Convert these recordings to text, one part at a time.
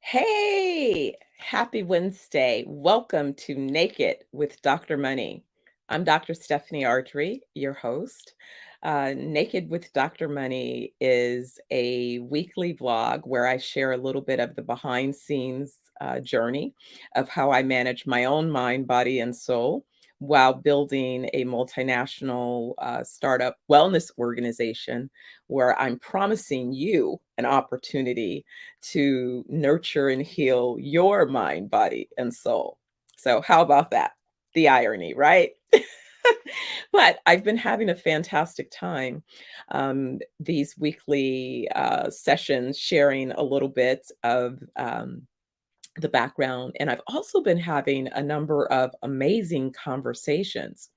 Hey, happy Wednesday. Welcome to Naked with Dr. Money. I'm Dr. Stephanie Ardrey, your host. Naked with Dr. Money is a weekly vlog where I share a little bit of the behind scenes journey of how I manage my own mind, body, and soul while building a multinational startup wellness organization where I'm promising you an opportunity to nurture and heal your mind, body, and soul. So, how about that? The irony, right? But I've been having a fantastic time these weekly sessions, sharing a little bit of the background. And I've also been having a number of amazing conversations.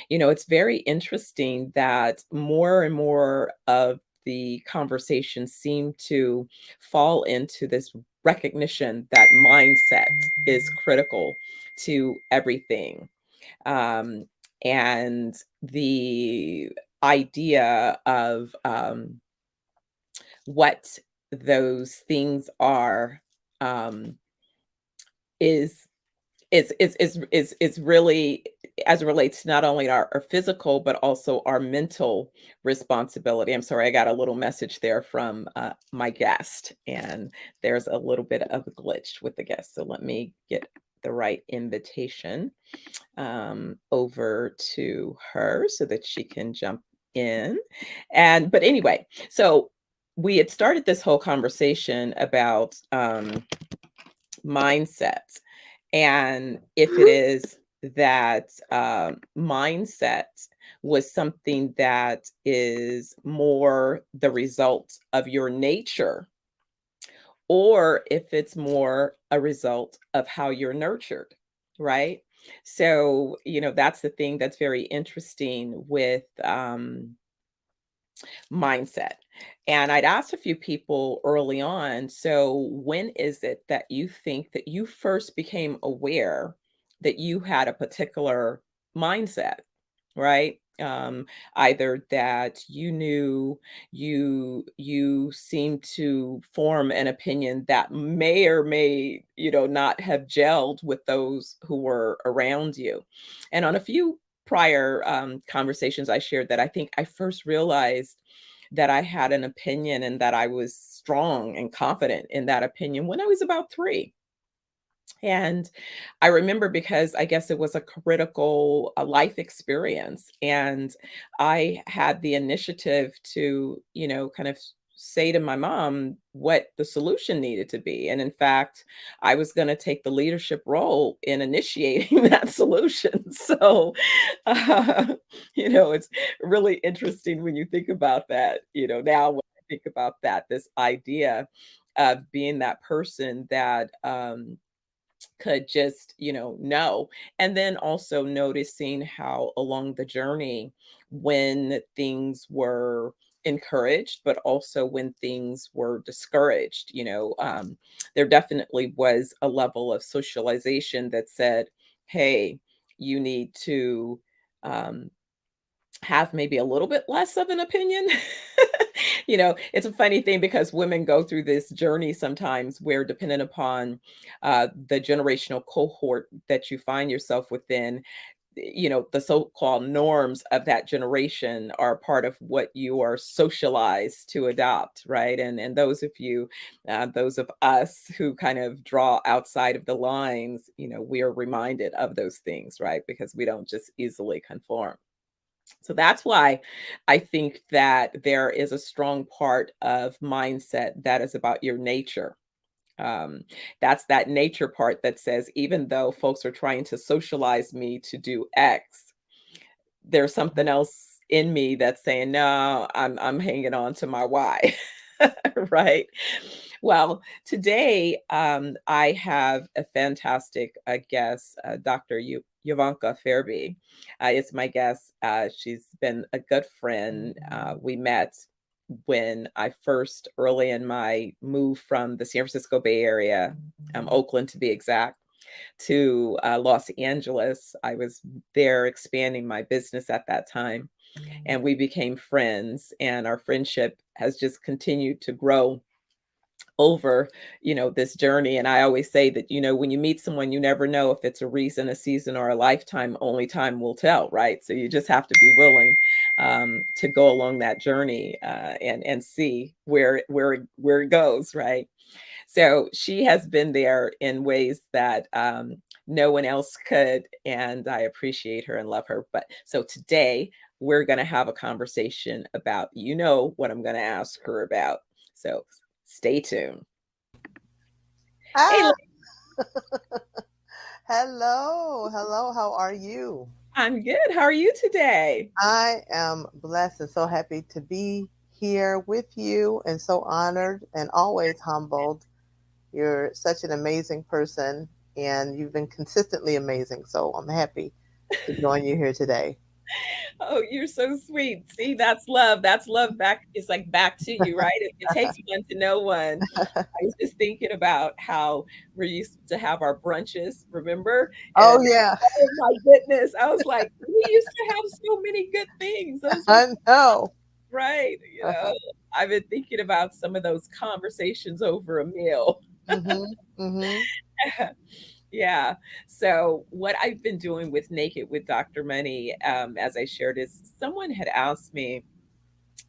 It's very interesting that more and more of the conversations seem to fall into this recognition that mindset is critical to everything. Um, and the idea of what those things are um, is is really as it relates to not only our physical but also our mental responsibility. I'm sorry, I got a little message there from my guest, and there's a little bit of a glitch with the guest. So let me get the right invitation over to her so that she can jump in. And but anyway, so we had started this whole conversation about mindset. And if it is that mindset was something that is more the result of your nature, or if it's more a result of how you're nurtured, right? So, that's the thing that's very interesting with mindset. And I'd asked a few people early on, so when is it that you think that you first became aware that you had a particular mindset, right? Either that you knew you seemed to form an opinion that may or may, not have gelled with those who were around you. And on a few prior conversations, I shared that I think I first realized that I had an opinion and that I was strong and confident in that opinion when I was about 3. And I remember because I guess it was a critical life experience. And I had the initiative to, kind of say to my mom what the solution needed to be. And in fact, I was going to take the leadership role in initiating that solution. So, uh, it's really interesting when you think about that, now when I think about that, this idea of being that person that, could just, know. And then also noticing how along the journey, when things were encouraged, but also when things were discouraged, there definitely was a level of socialization that said, hey, you need to um, have maybe a little bit less of an opinion. It's a funny thing because women go through this journey sometimes where, depending upon the generational cohort that you find yourself within, the so-called norms of that generation are part of what you are socialized to adopt, right? And those of us who kind of draw outside of the lines, we are reminded of those things, right? Because we don't just easily conform. So that's why I think that there is a strong part of mindset that is about your nature. Um, that's that nature part that says, even though folks are trying to socialize me to do X, there's something else in me that's saying, no, I'm hanging on to my Y. Right. Well, today I have a fantastic guest, Dr. Euvonka Farabee. Is my guest. She's been a good friend. We met when I first, early in my move from the San Francisco Bay Area, Oakland to be exact, to Los Angeles. I was there expanding my business at that time, and we became friends, and our friendship has just continued to grow over, this journey. And I always say that, when you meet someone, you never know if it's a reason, a season, or a lifetime. Only time will tell, right? So you just have to be willing to go along that journey and see where it goes, right? So she has been there in ways that no one else could, and I appreciate her and love her. But so today we're going to have a conversation about, what I'm going to ask her about. So stay tuned. Hey, Ah, hello, hello. How are you? I'm good. How are you today? I am blessed and so happy to be here with you and so honored and always humbled. You're such an amazing person and you've been consistently amazing. So I'm happy to join you here today. Oh, you're so sweet. See, that's love. That's love back. It's like back to you, right? It takes one to know one. I was just thinking about how we used to have our brunches, remember? Oh, And yeah, oh my goodness, I was like, we used to have so many good things. Those were I know. right. I've been thinking about some of those conversations over a meal. Mm-hmm, mm-hmm. Yeah. So what I've been doing with Naked with Dr. Money, as I shared, is someone had asked me,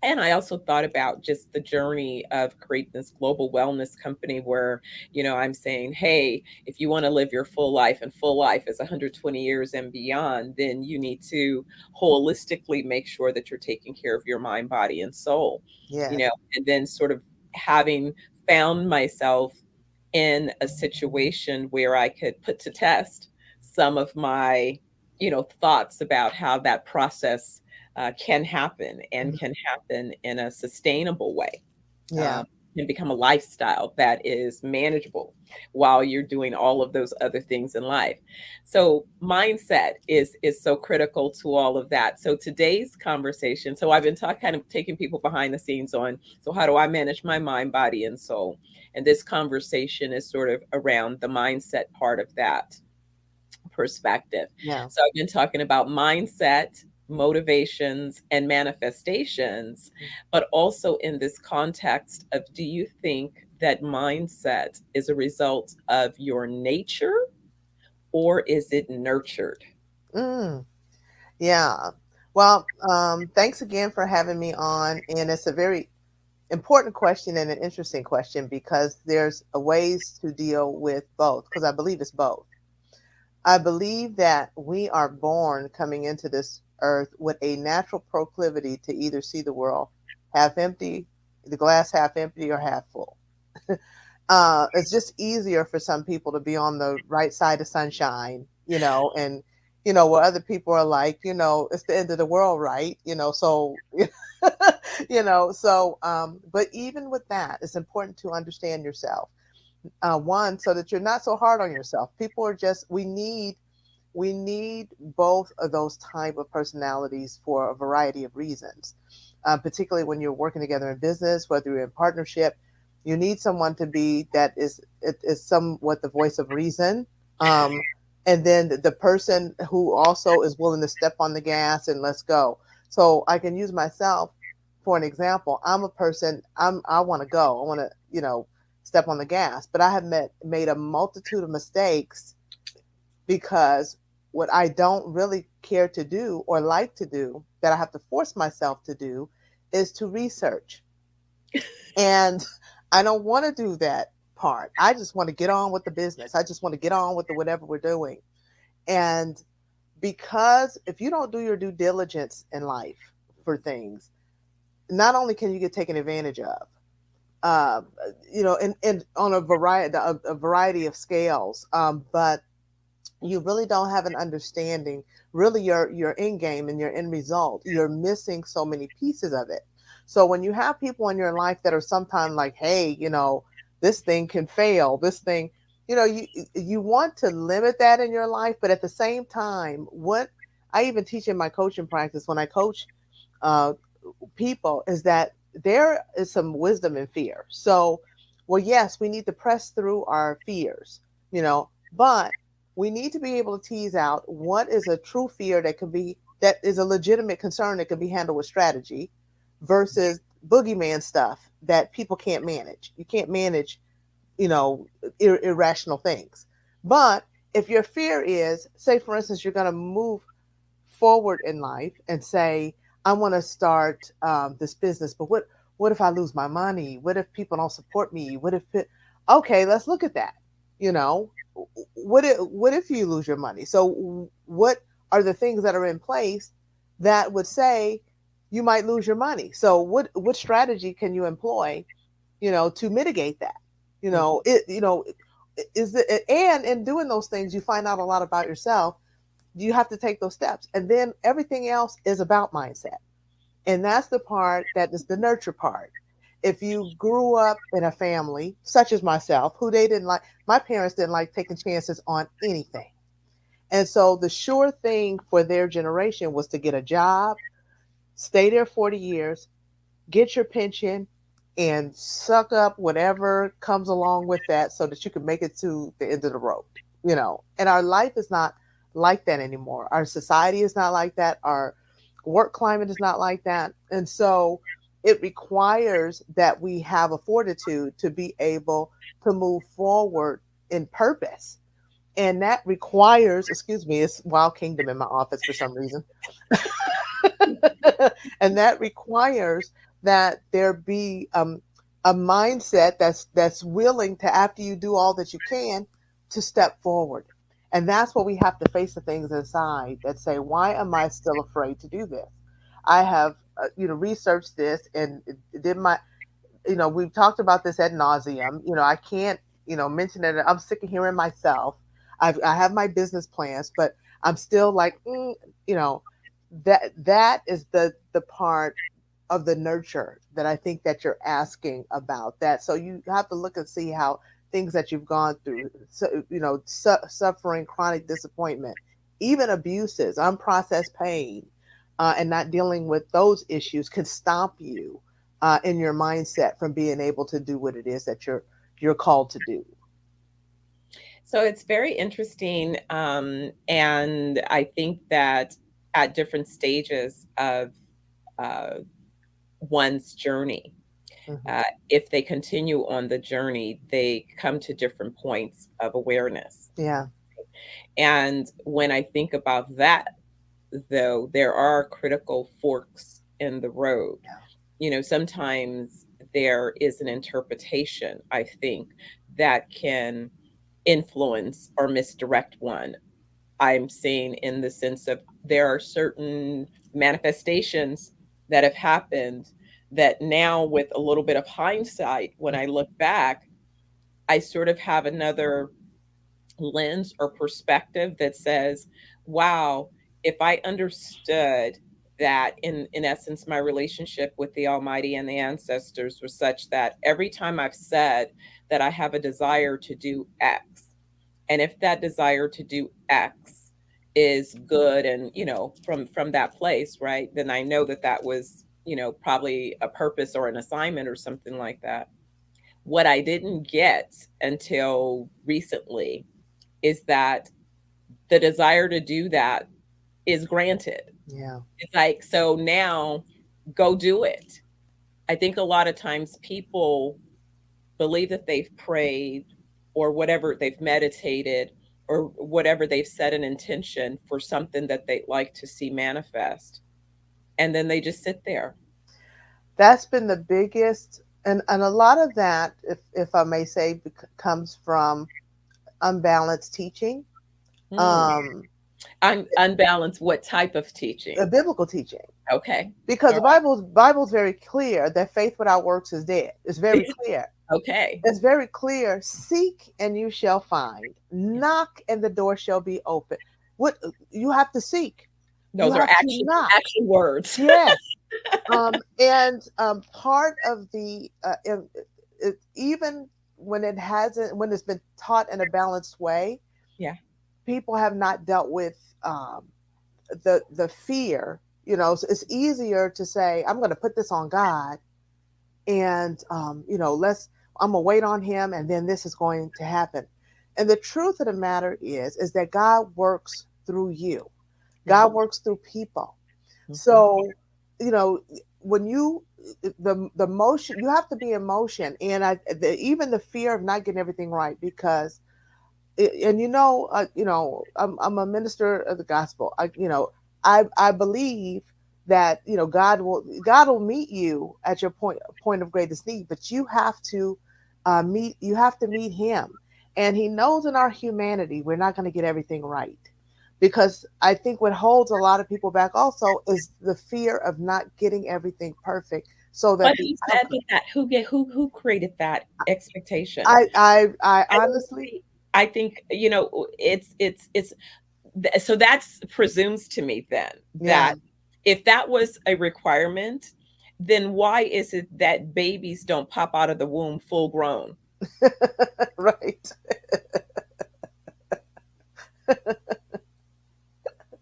and I also thought about just the journey of creating this global wellness company where, I'm saying, hey, if you want to live your full life, and full life is 120 years and beyond, then you need to holistically make sure that you're taking care of your mind, body, and soul, Yes. and then sort of having found myself in a situation where I could put to test some of my, thoughts about how that process can happen and Mhm. can happen in a sustainable way. Yeah. Um, can become a lifestyle that is manageable while you're doing all of those other things in life. So mindset is so critical to all of that. So today's conversation, so I've been talking, kind of taking people behind the scenes on, so how do I manage my mind, body, and soul? And this conversation is sort of around the mindset part of that perspective. Yeah. So I've been talking about mindset, motivations, and manifestations, but also in this context of, do you think that mindset is a result of your nature or is it nurtured? Mm, yeah. Well, thanks again for having me on. And it's a very important question and an interesting question because there's a ways to deal with both, because I believe it's both. I believe that we are born coming into this earth with a natural proclivity to either see the world half empty, the glass half empty or half full. It's just easier for some people to be on the right side of sunshine, and where other people are like, it's the end of the world, right? So but even with that, it's important to understand yourself. One, so that you're not so hard on yourself. People are just we need both of those type of personalities for a variety of reasons. Particularly when you're working together in business, whether you're in partnership, you need someone to be that is somewhat the voice of reason. And then the person who also is willing to step on the gas and let's go. So I can use myself for an example. I'm a person, I want to go. I want to, step on the gas, but I have made a multitude of mistakes because what I don't really care to do or like to do, that I have to force myself to do, is to research. And I don't want to do that part. I just want to get on with the business. I just want to get on with the whatever we're doing. And because if you don't do your due diligence in life for things, not only can you get taken advantage of, uh, and on a variety of scales, but you really don't have an understanding, really your end game and your end result. You're missing so many pieces of it. So when you have people in your life that are sometimes like, hey, this thing can fail, this thing, you want to limit that in your life, but at the same time, what I even teach in my coaching practice when I coach uh, people is that there is some wisdom in fear. So, well, yes, we need to press through our fears, but we need to be able to tease out what is a true fear that is a legitimate concern that can be handled with strategy versus boogeyman stuff. that people can't manage. You can't manage, you know, irrational things. But if your fear is, say, for instance, you're going to move forward in life and say, I want to start this business, but what if I lose my money? What if people don't support me? Okay, let's look at that. You know, what if you lose your money? So what are the things that are in place that would say you might lose your money? So what strategy can you employ, to mitigate that? Is it, and in doing those things, you find out a lot about yourself. You have to take those steps, and then everything else is about mindset, and that's the part that is the nurture part. If you grew up in a family such as myself, who they didn't like, my parents didn't like taking chances on anything, and so the sure thing for their generation was to get a job, stay there 40 years, get your pension, and suck up whatever comes along with that so that you can make it to the end of the road. And our life is not like that anymore. Our society is not like that. Our work climate is not like that. And so it requires that we have a fortitude to be able to move forward in purpose. And that requires, excuse me, it's Wild Kingdom in my office for some reason. And that requires that there be a mindset that's willing to, after you do all that you can, to step forward. And that's what we have to face, the things inside that say, why am I still afraid to do this? I have researched this and did my, we've talked about this ad nauseum. I can't mention it. I'm sick of hearing myself. I have my business plans, but I'm still like, you know that is the part of the nurture that I think that you're asking about. That, so you have to look and see how things that you've gone through, so, suffering chronic disappointment, even abuses, unprocessed pain, and not dealing with those issues can stop you in your mindset from being able to do what it is that you're called to do. So it's very interesting. And I think that at different stages of uh, one's journey, Hmm. if they continue on the journey, they come to different points of awareness. Yeah. And when I think about that, though, there are critical forks in the road. Yeah. Sometimes there is an interpretation, I think, that can influence or misdirect one. I'm saying in the sense of there are certain manifestations that have happened that now, with a little bit of hindsight, when I look back, I sort of have another lens or perspective that says, wow, if I understood that in essence my relationship with the Almighty and the ancestors was such that every time I've said that I have a desire to do X, and if that desire to do X is good, and from that place, right, then I know that that was probably a purpose or an assignment or something like that. What I didn't get until recently is that the desire to do that is granted. Yeah. It's like, so now go do it. I think a lot of times people believe that they've prayed or whatever, they've meditated or whatever, they've set an intention for something that they'd like to see manifest. And then they just sit there. That's been the biggest, and a lot of that, if I may say, comes from unbalanced teaching, Hmm. um, Unbalanced, what type of teaching? a biblical teaching, Okay. because All the Bible's very clear that faith without works is dead. It's very right. clear. Okay. It's very clear. Seek and you shall find. Knock and the door shall be open. What you have to seek, you Those are have to action knock. action words. Yes. And part of even when it's been taught in a balanced way, Yeah. people have not dealt with the fear. So it's easier to say, I'm going to put this on God, and I'm gonna wait on Him, and then this is going to happen. And the truth of the matter is that God works through you. Yeah. God works through people. Mhm. So, you know, when you the motion, you have to be in motion, and even the fear of not getting everything right, because and I'm a minister of the gospel. I believe that God will meet you at your point of greatest need, but you have to meet Him, and He knows in our humanity we're not going to get everything right, because I think what holds a lot of people back also is the fear of not getting everything perfect, so that But the who said outcome. that? Who created that expectation? I I honestly, honestly, I think, it's so that's presumes to me then yeah. that if that was a requirement, then why is it that babies don't pop out of the womb full grown? Right.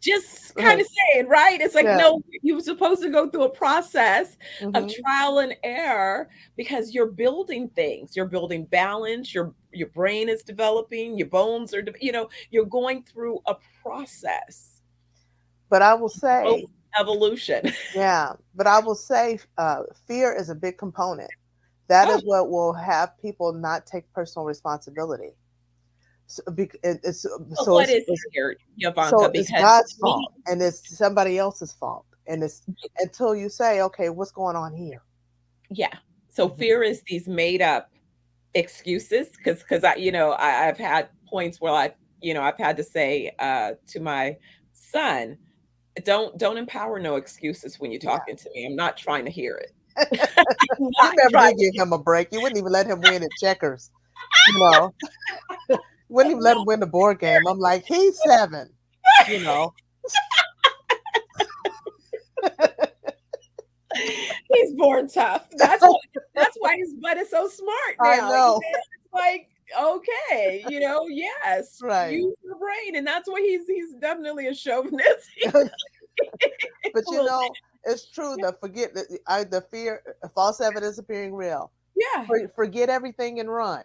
Just kind Right. of saying, right? It's like, Yeah. no, you were supposed to go through a process of Hmm. trial and error because you're building things. You're building balance. Your brain is developing. Your bones are, you're going through a process, But I will growth, say, evolution. yeah, but I will say, fear is a big component. That Oh, is what will have people not take personal responsibility. So, but so what it's, is it's here, Euvonka? so it's Because God's me, fault and it's somebody else's fault, and it's until you say, okay, what's going on here? yeah. So Hmm. fear is these made up excuses because I've had points where I've had to say to my son, don't empower no excuses when you're Yeah. talking to me. I'm not trying to hear it. I'm You not never trying did give him a break. You wouldn't even let him win at checkers. You know, wouldn't even let him win the board game. I'm like, he's 7. You know, he's born tough. That's why his butt is so smart I now. know. It's like, okay, yes, Right. use your brain. And that's why he's definitely a chauvinist. But A little it's true. The fear, false evidence appearing real. yeah, Forget everything and run.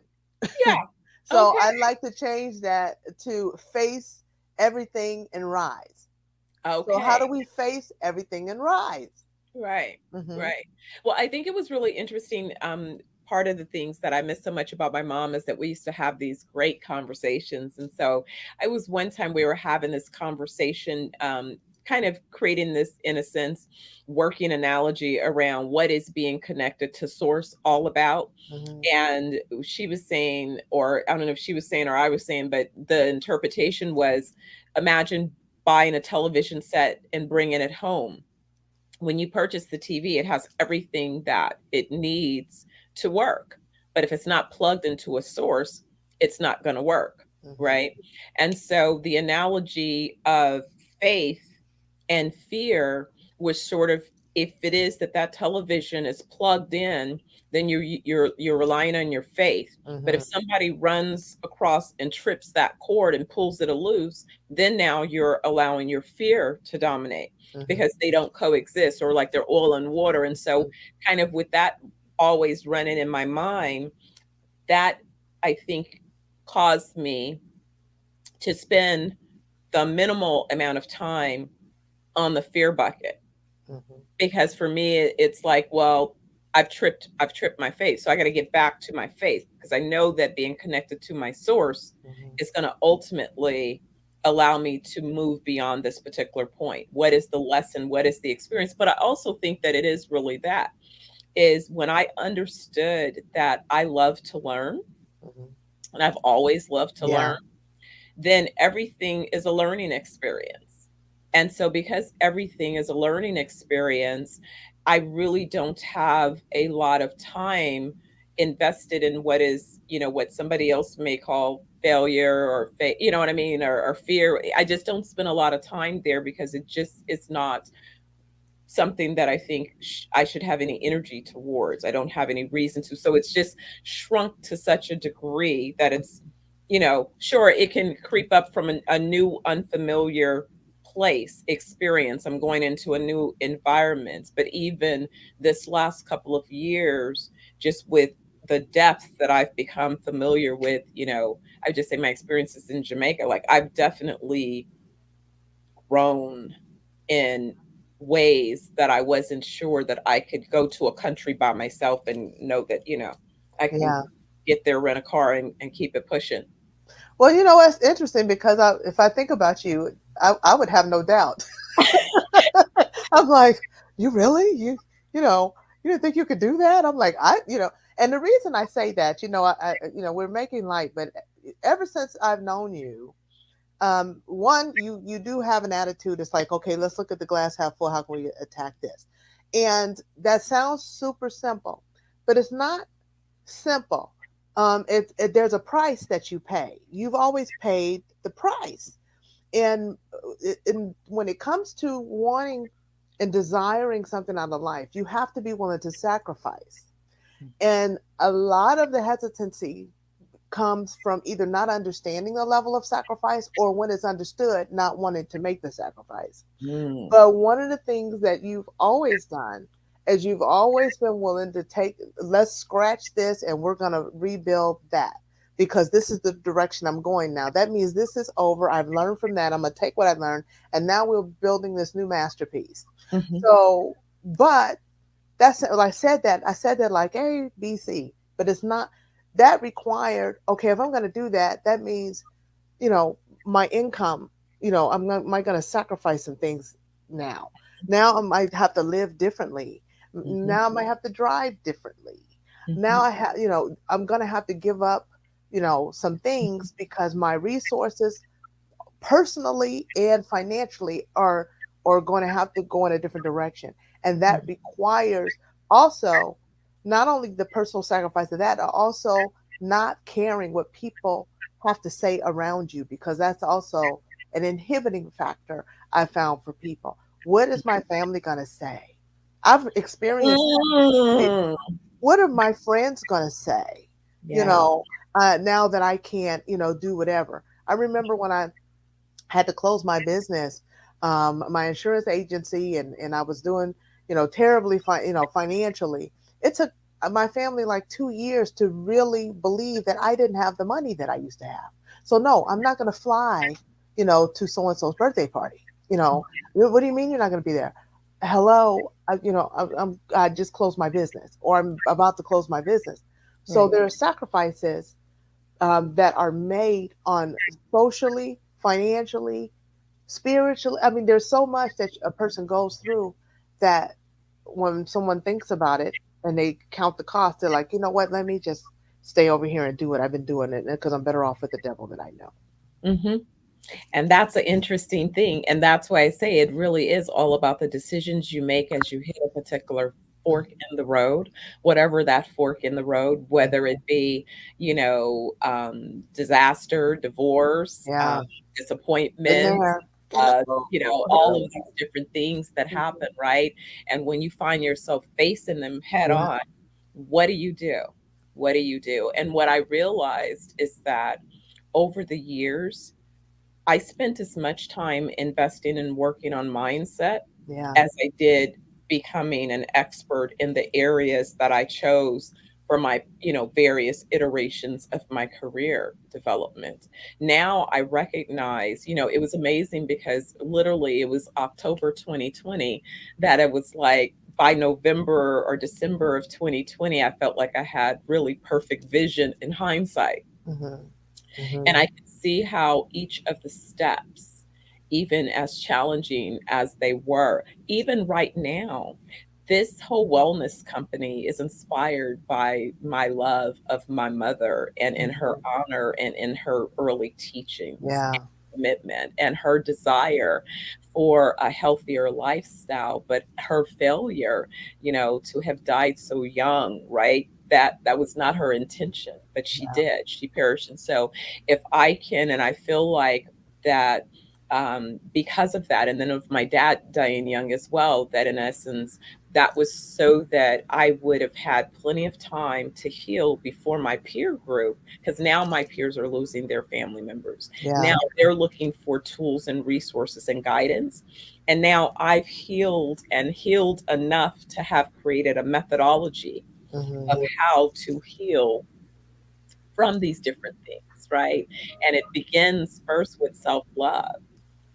yeah. So Okay. I'd like to change that to face everything and rise. So how Okay. do we face everything and rise? Right. Hmm. Right. Well, I think it was really interesting. Part of the things that I miss so much about my mom is that we used to have these great conversations. And so I was one time we were having this conversation, kind of creating this, in a sense, working analogy around what is being connected to source all about. Hmm. And she was saying, or I don't know if she was saying or I was saying, but the interpretation was, imagine buying a television set and bringing it home. When you purchase the TV, it has everything that it needs to work. But if it's not plugged into a source, it's not going to work. Hmm. Right. And so the analogy of faith and fear was sort of, if it is that television is plugged in, then you're relying on your faith. But if Hmm. somebody runs across and trips that cord and pulls it loose, then now you're allowing your fear to dominate Hmm. because they don't coexist, or like they're oil and water. And so kind of with that always running in my mind, that I think caused me to spend the minimal amount of time on the fear bucket, Hmm. because for me it's like, well, I've tripped my faith, so I got to get back to my faith because I know that being connected to my source Hmm. is going to ultimately allow me to move beyond this particular point. What is the lesson? What is the experience? But I also think that it is really that, is when I understood that I love to learn, Hmm. and I've always loved to learn, Yeah. then everything is a learning experience. And so, because everything is a learning experience, I really don't have a lot of time invested in what is, what somebody else may call failure or, you know what I mean, or fear. I just don't spend a lot of time there because it just is not something that I think I should have any energy towards. I don't have any reason to. So it's just shrunk to such a degree that it's, sure, it can creep up from a new, unfamiliar place experience. I'm going into a new environment. But even this last couple of years, just with the depth that I've become familiar with, I just say my experiences in Jamaica, like I've definitely grown in ways that I wasn't sure that I could go to a country by myself and know that, I can Yeah. get there, rent a car, and keep it pushing. Well, you know, it's interesting because if I think about you, I would have no doubt. I'm like, you really? You know, you didn't think you could do that? I'm like, and the reason I say that, we're making light, but ever since I've known you, one, you do have an attitude. It's like, okay, let's look at the glass half full. How can we attack this? And that sounds super simple, but it's not simple. There's a price that you pay. You've always paid the price, and when it comes to wanting and desiring something out of life, you have to be willing to sacrifice. And a lot of the hesitancy comes from either not understanding the level of sacrifice, or when it's understood, not wanting to make the sacrifice. Mm. But one of the things that you've always done is you've always been willing to take, let's scratch this and we're going to rebuild that, because this is the direction I'm going now. That means this is over. I've learned from that. I'm going to take what I've learned, and now we're building this new masterpiece. Mhm. So, but that's, I said that like A, B, C, but it's not that required. Okay, if I'm going to do that, that means, you know, my income, am I going to sacrifice some things now? Now I might have to live differently. Mhm. Now I might have to drive differently. Now Mhm. I'm going to have to give up, some things because my resources personally and financially are going to have to go in a different direction. And that Mhm. requires also not only the personal sacrifice of that, but also not caring what people have to say around you, because that's also an inhibiting factor I found for people. What is my family going to say? I've experienced that. Mm. What are my friends going to say? You Yeah. know, now that I can't, do whatever. I remember when I had to close my business, my insurance agency, and I was doing, terribly, financially. It took my family like 2 years to really believe that I didn't have the money that I used to have. So no, I'm not going to fly, to so and so's birthday party. What do you mean you're not going to be there? Hello, I just closed my business, or I'm about to close my business. So Right. there are sacrifices that are made on socially, financially, spiritually. I mean, there's so much that a person goes through that when someone thinks about it and they count the cost, they're like, you know what? Let me just stay over here and do what I've been doing it because I'm better off with the devil that I know. Mhm. And that's an interesting thing, and that's why I say it really is all about the decisions you make as you hit a particular fork in the road, whatever that fork in the road, whether it be, disaster, divorce, Yeah, been disappointment, there. Been there. all of these different things that happen, right? And when you find yourself facing them head Yeah, on, what do you do? What do you do? And what I realized is that over the years, I spent as much time investing and working on mindset yeah, as I did becoming an expert in the areas that I chose for my, various iterations of my career development. Now I recognize, it was amazing because literally it was October 2020 that it was like by November or December of 2020, I felt like I had really perfect vision in hindsight. hmm And hmm I could see how each of the steps, even as challenging as they were, even right now, this whole wellness company is inspired by my love of my mother and in her honor and in her early teachings yeah, and commitment and her desire for a healthier lifestyle, but her failure, to have died so young, right? That was not her intention, but she yeah, did. She perished. And so if I can, and I feel like that because of that, and then of my dad dying young as well, that in essence, that was so that I would have had plenty of time to heal before my peer group, because now my peers are losing their family members. yeah. Now they're looking for tools and resources and guidance. And now I've healed and healed enough to have created a methodology of hmm how to heal from these different things, right? And it begins first with self love.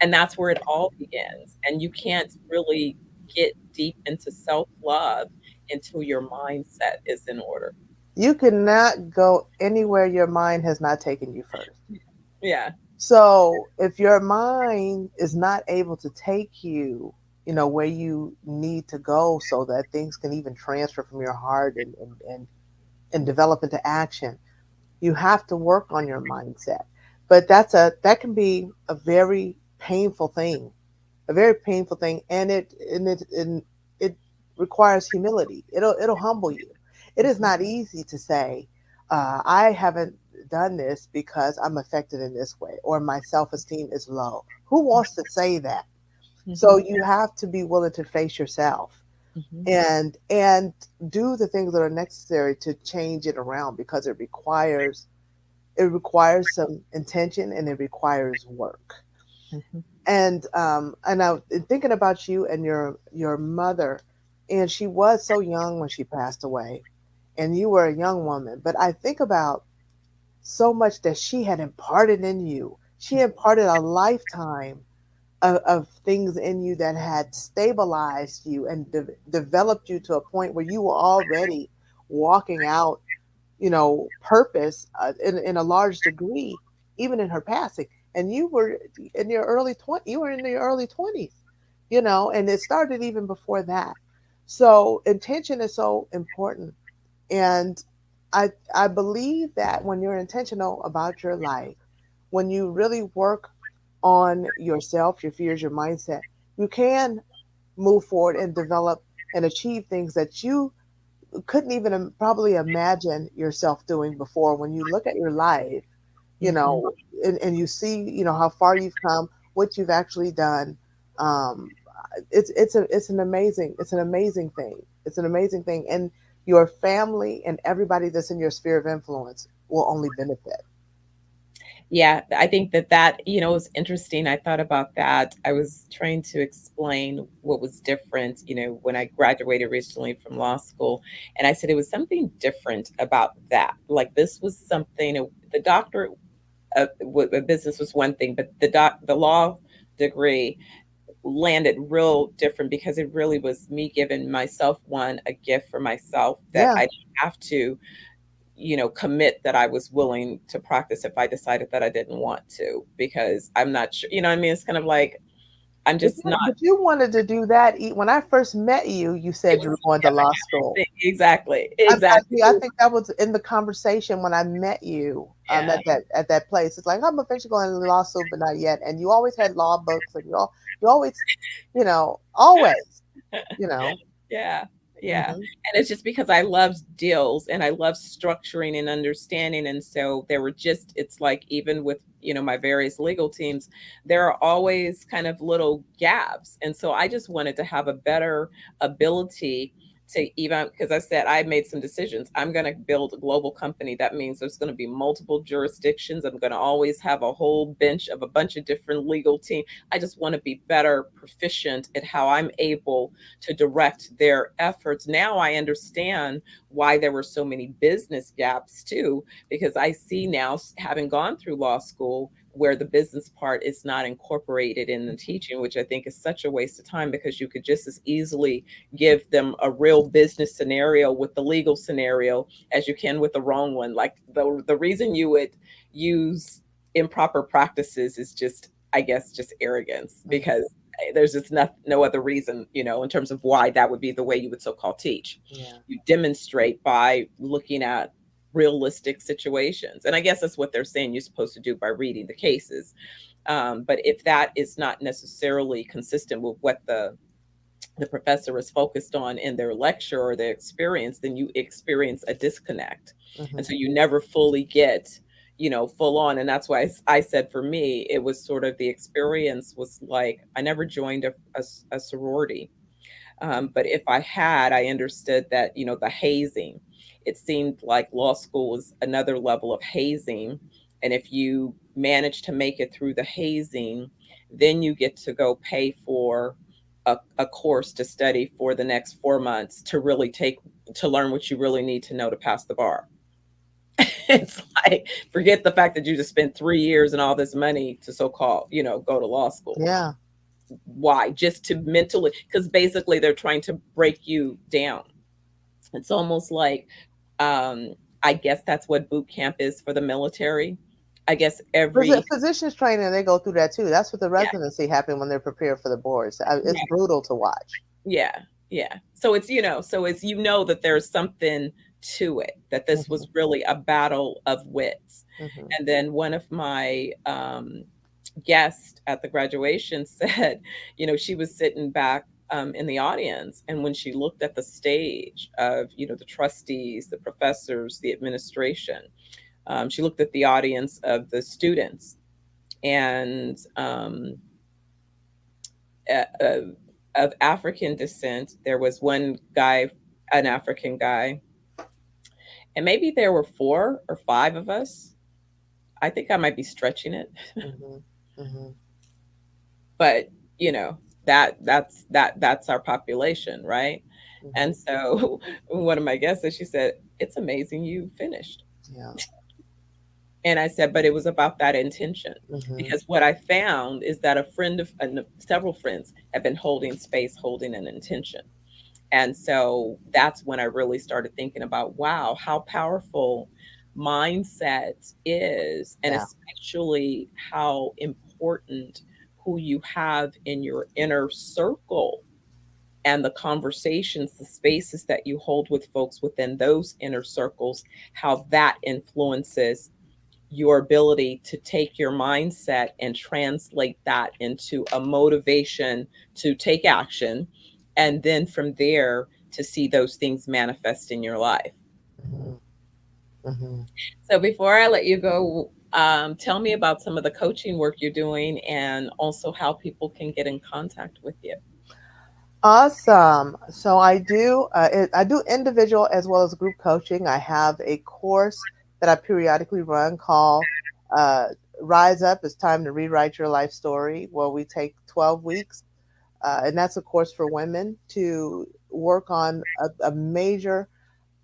And that's where it all begins. And you can't really get deep into self-love until your mindset is in order. You cannot go anywhere your mind has not taken you first. Yeah. So if your mind is not able to take you, where you need to go so that things can even transfer from your heart and develop into action, you have to work on your mindset. But that can be a very painful thing, a very painful thing, and it requires humility. It'll humble you. It is Mhm, not easy to say, I haven't done this because I'm affected in this way, or my self esteem is low. Who wants to say that? So mhm, you have to be willing to face yourself mhm, and do the things that are necessary to change it around, because it requires some intention and it requires work. mhm. And I thinking about you and your mother, and she was so young when she passed away, and you were a young woman. But I think about so much that she had imparted in you. She imparted a lifetime of things in you that had stabilized you and developed you to a point where you were already walking out, purpose in a large degree, even in her passing. And you were in your you were in your early 20s, and it started even before that. So intention is so important. And I believe that when you're intentional about your life, when you really work on yourself, your fears, your mindset, you can move forward and develop and achieve things that you couldn't even probably imagine yourself doing before. When you look at your life, you Mhm. know, and you see, how far you've come, what you've actually done. Um, it's an amazing thing. It's an amazing thing, and your family and everybody that's in your sphere of influence will only benefit. Yeah, I think that was interesting. I thought about that. I was trying to explain what was different, when I graduated recently from law school. And I said it was something different about that. Like this was something, the doctorate of business was one thing, but the law degree landed real different because it really was me giving myself a gift for myself that Yeah, I didn't have to commit that I was willing to practice if I decided that I didn't want to, because I'm not sure, you know what I mean? It's kind of like, I'm but just you, not, but you wanted to do that. When I first met you, you it said you was were going to law school. exactly, I exactly. think I think that was in the conversation when I met you, Yeah. at that place. It's like, I'm eventually going to law school, but not yet. And you always had law books, and you always, always, you know. Yeah, yeah, Hmm. and it's just because I love deals and I love structuring and understanding, and so there were just it's like even with, my various legal teams, there are always kind of little gaps, and so I just wanted to have a better ability to even because I said I made some decisions. I'm going to build a global company. That means there's going to be multiple jurisdictions. I'm going to always have a whole bench of a bunch of different legal teams. I just want to be better proficient at how I'm able to direct their efforts. Now I understand why there were so many business gaps too, because I see now, having gone through law school, where the business part is not incorporated in the teaching, which I think is such a waste of time because you could just as easily give them a real business scenario with the legal scenario as you can with the wrong one. Like the reason you would use improper practices is just, I guess, just arrogance, Hmm. because there's just no other reason, in terms of why that would be the way you would so-called teach. Yeah. You demonstrate by looking at realistic situations. And I guess that's what they're saying you're supposed to do by reading the cases. But if that is not necessarily consistent with what the professor is focused on in their lecture or their experience, then you experience a disconnect. And Hmm. so you never fully get, full on. And that's why I said for me, it was sort of the experience was like, I never joined a sorority. But if I had, I understood that, the hazing, it seemed like law school was another level of hazing. And if you manage to make it through the hazing, then you get to go pay for a course to study for the next 4 months to learn what you really need to know to pass the bar. It's like, forget the fact that you just spent 3 years and all this money to so called, go to law school. Yeah. Why? Just to mentally, because basically they're trying to break you down. It's almost like, um, I guess that's what boot camp is for the military. I guess every, Physicians training, they go through that too. That's what the yeah, residency happened when they're prepared for the boards. It's right, brutal to watch. yeah, yeah. So it's, so it's, that there's something to it, that this Hmm. was really a battle of wits. Hmm. And then one of my guests at the graduation said, she was sitting back in the audience, and when she looked at the stage of, the trustees, the professors, the administration, she looked at the audience of the students, and uh, of African descent, there was one guy, an African guy, and maybe there were 4 or 5 of us. I think I might be stretching it, Hmm. Hmm. but you know that's our population, right? Hmm. And so one of my guests said, she said, "It's amazing you finished." Yeah. And I said, "But it was about that intention." Hmm. Because what I found is that a friend of several friends have been holding space, holding an intention. And so that's when I really started thinking about, wow, how powerful mindset is, and Yeah. especially how important who you have in your inner circle, and the conversations, the spaces that you hold with folks within those inner circles, how that influences your ability to take your mindset and translate that into a motivation to take action. And then from there, to see those things manifest in your life. Hmm. Hmm. So before I let you go, tell me about some of the coaching work you're doing, and also how people can get in contact with you. Awesome. So I do individual as well as group coaching. I have a course that I periodically run called uh, Rise Up, It's Time to Rewrite Your Life Story, where we take 12 weeks. And that's a course for women to work on a major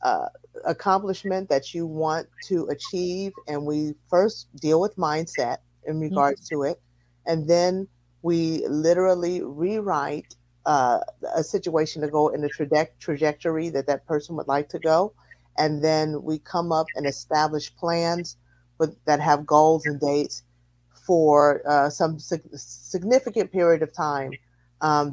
uh, accomplishment that you want to achieve. And we first deal with mindset in Mhm. regards to it. And then we literally rewrite uh, a situation to go in the trajectory that that person would like to go. And then we come up and establish plans that have goals and dates for some significant period of time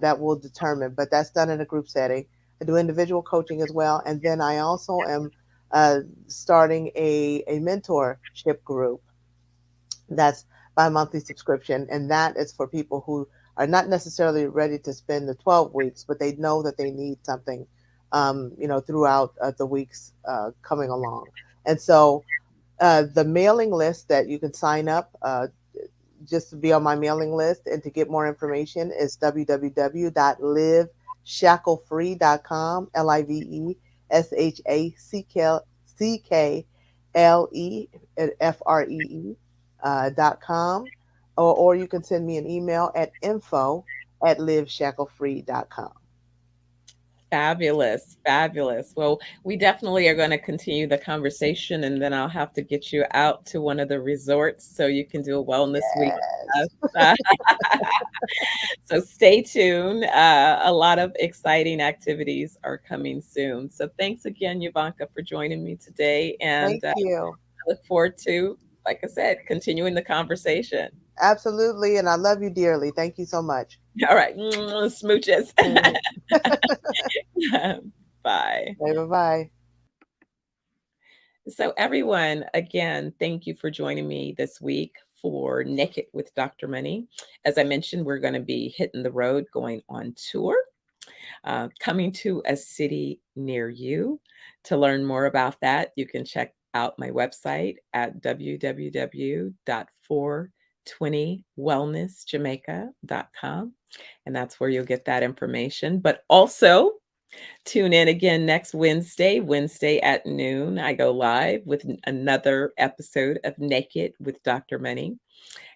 that will determine. But that's done in a group setting. I do individual coaching as well. And then I also am uh, starting a mentorship group that's by monthly subscription. And that is for people who are not necessarily ready to spend the 12 weeks, but they know that they need something, throughout the weeks coming along. And so the mailing list that you can sign up just to be on my mailing list and to get more information is www.liveshacklefree.com, LIVEShackleFree.com, or you can send me an email at info@liveshacklefree.com. Fabulous, fabulous. Well, we definitely are going to continue the conversation, and then I'll have to get you out to one of the resorts so you can do a wellness week Yes. with us. So stay tuned. A lot of exciting activities are coming soon. So thanks again, Euvonka, for joining me today. And Thank you. I look forward to, like I said, continuing the conversation. Absolutely. And I love you dearly. Thank you so much. All right. Smooches. Mm. Bye. Bye bye. So, everyone, again, thank you for joining me this week for Naked with Dr. Money. As I mentioned, we're going to be hitting the road, going on tour, coming to a city near you. To learn more about that, you can check out my website at www.420wellnessjamaica.com. And that's where you'll get that information. But also, tune in again next Wednesday at noon. I go live with another episode of Naked with Dr. Money.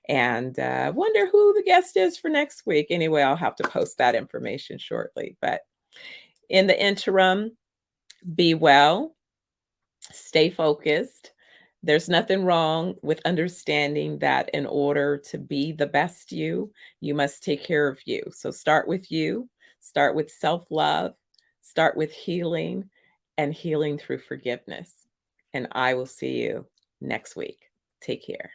And wonder who the guest is for next week. Anyway, I'll have to post that information shortly. But in the interim, be well, stay focused, There's nothing wrong with understanding that in order to be the best you, you must take care of you. So start with you, start with self-love, start with healing and healing through forgiveness. And I will see you next week. Take care.